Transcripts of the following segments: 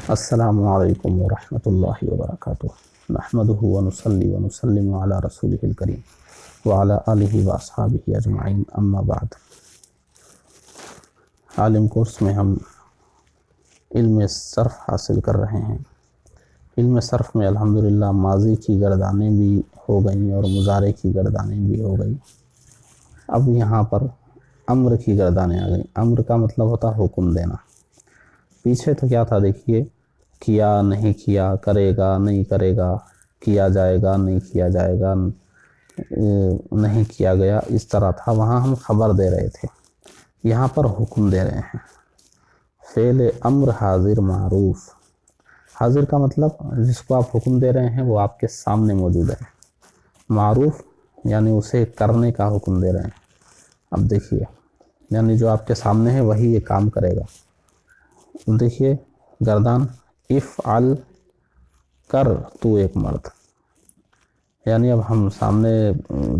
السلام علیکم ورحمۃ اللہ وبرکاتہ نحمدہ ونصلی ونسلم علی رسولہ الکریم وعلی آلہ واصحابہ اجمعین اما بعد۔ عالم کورس میں ہم علم صرف حاصل کر رہے ہیں۔ علم صرف میں الحمدللہ ماضی کی گردانیں بھی ہو گئیں اور مضارع کی گردانیں بھی ہو گئیں۔ اب یہاں پر امر کی گردانیں آ گئیں۔ امر کا مطلب ہوتا ہے حکم دینا۔ پیچھے تو کیا تھا دیکھیے، کیا نہیں کیا، کرے گا نہیں کرے گا، کیا جائے گا نہیں کیا جائے گا، نہیں کیا گیا، اس طرح تھا۔ وہاں ہم خبر دے رہے تھے، یہاں پر حکم دے رہے ہیں۔ فعل امر حاضر معروف۔ حاضر کا مطلب جس کو آپ حکم دے رہے ہیں وہ آپ کے سامنے موجود ہے۔ معروف یعنی اسے کرنے کا حکم دے رہے ہیں۔ اب دیکھیے، یعنی جو آپ کے سامنے ہے وہی یہ کام کرے گا۔ دیکھیے گردان، افعل کر تو ایک مرد، یعنی اب ہم سامنے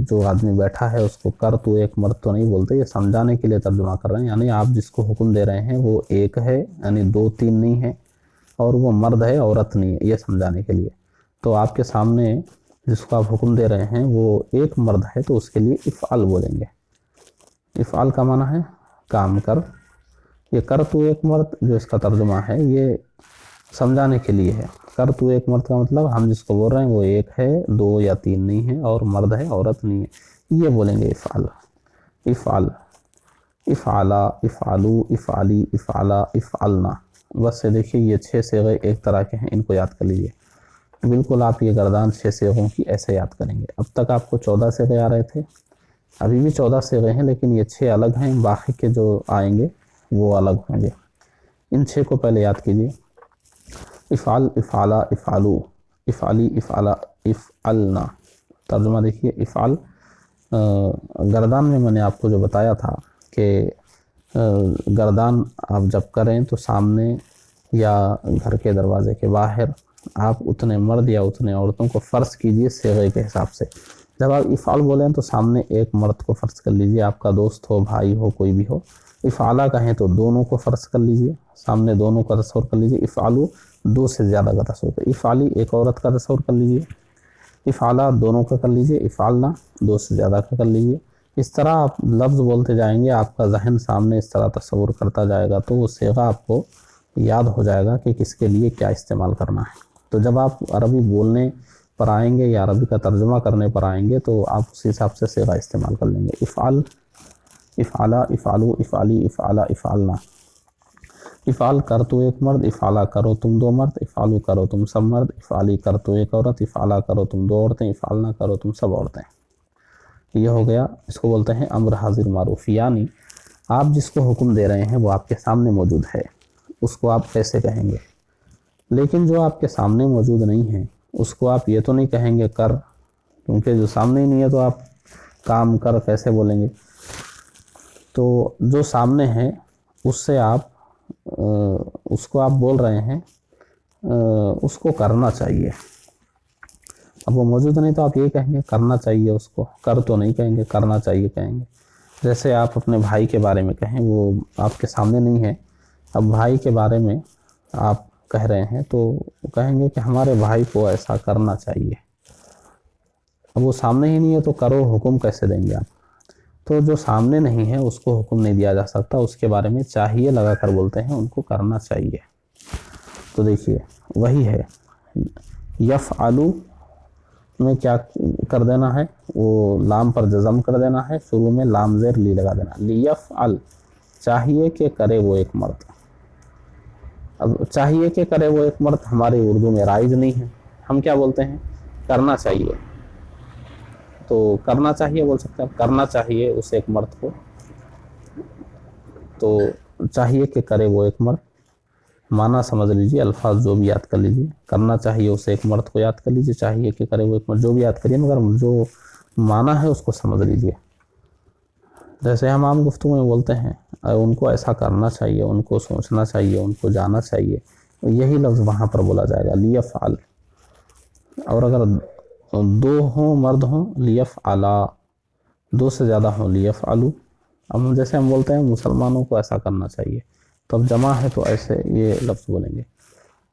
جو آدمی بیٹھا ہے اس کو کر تو ایک مرد تو نہیں بولتے، یہ سمجھانے کے لیے ترجمہ کر رہے ہیں۔ یعنی آپ جس کو حکم دے رہے ہیں وہ ایک ہے، یعنی دو تین نہیں ہے، اور وہ مرد ہے عورت نہیں ہے، یہ سمجھانے کے لیے۔ تو آپ کے سامنے جس کو آپ حکم دے رہے ہیں وہ ایک مرد ہے تو اس کے لیے افعل بولیں گے۔ افعال کا معنی ہے کام کر۔ یہ کر تو ایک مرد جو اس کا ترجمہ ہے یہ سمجھانے کے لیے ہے۔ کر تو ایک مرد کا مطلب ہم جس کو بول رہے ہیں وہ ایک ہے، دو یا تین نہیں ہے، اور مرد ہے عورت نہیں ہے، یہ بولیں گے افعال۔ افعال، افعالا، افعالو، افعالی، افعالا، افعلنا۔ بس سے دیکھیے یہ 6 صیغے ایک طرح کے ہیں، ان کو یاد کر لیجئے۔ بالکل آپ یہ گردان 6 صیغوں کی ایسے یاد کریں گے۔ اب تک آپ کو 14 صیغے آ رہے تھے، ابھی بھی 14 صیغے ہیں، لیکن یہ 6 الگ ہیں، باقی کے جو آئیں گے وہ الگ ہوں گے۔ ان 6 کو پہلے یاد کیجئے۔ افعل، افعالا، افعالو، افعالی، افعالا، افعلنا۔ ترجمہ دیکھیے، افعل گردان میں نے آپ کو جو بتایا تھا کہ گردان آپ جب کریں تو سامنے یا گھر کے دروازے کے باہر آپ اتنے مرد یا اتنے عورتوں کو فرض کیجئے صیغے کے حساب سے۔ جب آپ افعال بولیں تو سامنے ایک مرد کو فرض کر لیجئے، آپ کا دوست ہو، بھائی ہو، کوئی بھی ہو۔ افعالا کہیں تو دونوں کو فرض کر لیجئے، سامنے دونوں کا تصور کر لیجئے۔ افعالو 2 سے زیادہ کا تصور کر، افعالی ایک عورت کا تصور کر لیجئے، افعالا دونوں کا کر لیجئے، افعالنا 2 سے زیادہ کا کر لیجئے۔ اس طرح آپ لفظ بولتے جائیں گے، آپ کا ذہن سامنے اس طرح تصور کرتا جائے گا تو وہ صیغہ آپ کو یاد ہو جائے گا کہ کس کے لیے کیا استعمال کرنا ہے۔ تو جب آپ عربی بولنے پر آئیں گے یا عربی کا ترجمہ کرنے پر آئیں گے تو آپ اس حساب سے صیغہ استعمال کر لیں گے۔ افعال، افعالا، افعالو، افعالی، افعالا، افعلنا۔ افعال کر تو ایک مرد، افعالا کرو تم 2 مرد، افعالو کرو تم سب مرد، افعالی کر تو ایک عورت، افعالا کرو تم 2 عورتیں، افعلنا کرو تم سب عورتیں۔ یہ ہو گیا، اس کو بولتے ہیں امر حاضر معروف۔ یعنی آپ جس کو حکم دے رہے ہیں وہ آپ کے سامنے موجود ہے، اس کو آپ کیسے کہیں گے۔ لیکن جو آپ کے سامنے موجود نہیں ہے اس کو آپ یہ تو نہیں کہیں گے کر، کیونکہ جو سامنے ہی نہیں ہے تو آپ کام کر کیسے بولیں گے۔ تو جو سامنے ہے اس سے آپ اس کو آپ بول رہے ہیں، اس کو کرنا چاہیے۔ اب وہ موجود نہیں تو آپ یہ کہیں گے کرنا چاہیے اس کو، کر تو نہیں کہیں گے، کرنا چاہیے کہیں گے۔ جیسے آپ اپنے بھائی کے بارے میں کہیں، وہ آپ کے سامنے نہیں ہے، اب بھائی کے بارے میں آپ کہہ رہے ہیں تو کہیں گے کہ ہمارے بھائی کو ایسا کرنا چاہیے۔ اب وہ سامنے ہی نہیں ہے تو کرو حکم کیسے دیں گے آپ۔ تو جو سامنے نہیں ہے اس کو حکم نہیں دیا جا سکتا، اس کے بارے میں چاہیے لگا کر بولتے ہیں، ان کو کرنا چاہیے۔ تو دیکھیے وہی ہے، یفعلو میں کیا کر دینا ہے، وہ لام پر جزم کر دینا ہے، شروع میں لام زیر لی لگا دینا۔ لیفعل چاہیے کہ کرے وہ ایک مرد۔ اب چاہیے کہ کرے وہ ایک مرد ہمارے اردو میں رائج نہیں ہے، ہم کیا بولتے ہیں کرنا چاہیے۔ تو کرنا چاہیے بول سکتے ہیں، کرنا چاہیے اس ایک مرد کو، تو چاہیے کہ کرے وہ ایک مرد۔ معنی سمجھ لیجئے، الفاظ جو بھی یاد کر لیجئے، کرنا چاہیے اسے ایک مرد کو یاد کر لیجئے، چاہیے کہ کرے وہ ایک مرد، جو بھی یاد کریے مگر جو معنی ہے اس کو سمجھ لیجئے۔ جیسے ہم عام گفتگو میں بولتے ہیں ان کو ایسا کرنا چاہیے، ان کو سوچنا چاہیے، ان کو جانا چاہیے، یہی لفظ وہاں پر بولا جائے گا، لیفعل۔ اور اگر 2 ہوں مرد ہوں لیفعلا، 2 سے زیادہ ہوں لیفعلو۔ اب جیسے ہم بولتے ہیں مسلمانوں کو ایسا کرنا چاہیے، تو اب جمع ہے تو ایسے یہ لفظ بولیں گے۔